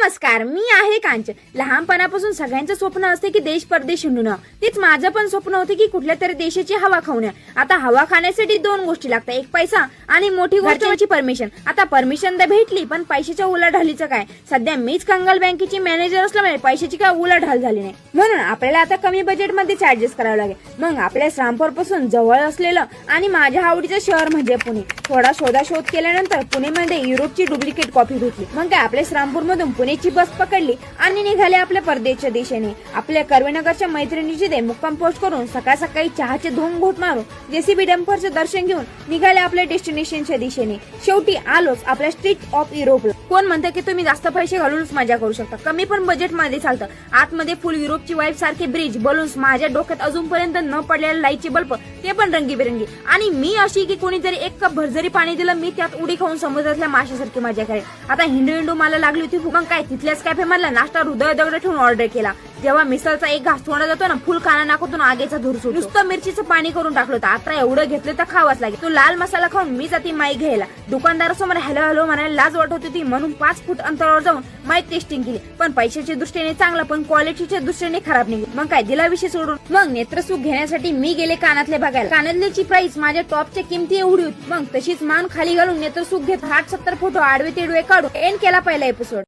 नमस्कार, मी आहे कांचन. लहानपणापासून सगळ्यांचं स्वप्न असते की देश परदेश हिंडणं. तेच माझं पण स्वप्न होतं की कुठल्या तरी देशाची हवा खाऊन. आता हवा खाण्यासाठी दोन गोष्टी लागतात, एक पैसा आणि मोठी गोष्टची परमिशन. आता परमिशन तर भेटली, पण पैशाच्या उलाढालीचं काय? सध्या मीच कंगाल बँकेची मॅनेजर असल्यामुळे पैशाची काय उलाढाल झाली नाही. म्हणून आपल्याला आता कमी बजेटमध्ये चार्जेस करावे लागेल. मग आपल्या श्रामपूर पासून जवळ असलेलं आणि माझ्या आवडीचं शहर म्हणजे पुणे. थोडा शोध केल्यानंतर पुणेमध्ये युरोपची डुप्लिकेट कॉफी भेटली. मग काय आपल्या श्रामपूर मधून पुण्याची बस पकडली आणि निघाले आपल्या परदेशच्या दिशेने. आपल्या कर्वेनगरच्या मैत्रिणीची ते मुक्काम पोस्ट करून सकाळ सकाळी चहाचे धोंग घोट मारून जेसीबी डंपरचे दर्शन घेऊन निघाले आपल्या डेस्टिनेशनच्या दिशेने. शेवटी आलोच आपल्या स्ट्रीट ऑफ युरोपला. कोण म्हणतं की तुम्ही जास्त पैसे घालूनच मजा करू शकता, कमी पण बजेट मध्ये चालतं. आतमध्ये फुल युरोपची वाईफ सारखे ब्रिज, बलून्स, माझ्या डोक्यात अजूनपर्यंत न पडलेले लाईटचे बल्ब, ते पण रंगीबेरंगी. आणि मी अशी की कोणीतरी एक कप भरजरी पाणी दिलं, मी त्यात उडी खाऊन समुद्रातल्या माशासारखी मजा करेल. आता हिंडू मला लागली होती. मग काय तिथल्याच कॅफे मधला नाश्ता हृदय दगड ठेवून ऑर्डर केला. जेव्हा मिसळचा एक घास तोंडात जातो ना, फुल काना नाकातून आगेचा धूर सुटतो. नुसतं मिरचीचं पाणी करून टाकलं होतं. आता एवढं घेतलं तर खावाच लागेल. तो लाल मसाला खाऊन मी जाती माई घ्यायला. दुकानदारासमोर हॅलो हॅलो म्हणायला लाज वाटत होती, म्हणून 5 फूट अंतरावर जाऊन माई टेस्टिंग केली. पण पैशाच्या दृष्टीने चांगला, पण क्वालिटीच्या दृष्टीने खराब निघली. मग काय दिला विषय सोडून मग नेत्रसुख घेण्यासाठी मी गेले कानातले बघायला. कानातल्याची प्राइस माझ्या टॉपच्या किमती एवढी होती. मग तशीच मान खाली घालून नेत्रसुख घेत 60-70 फोटो आडवे तिडवे काढून एंड केला पहिला एपिसोड.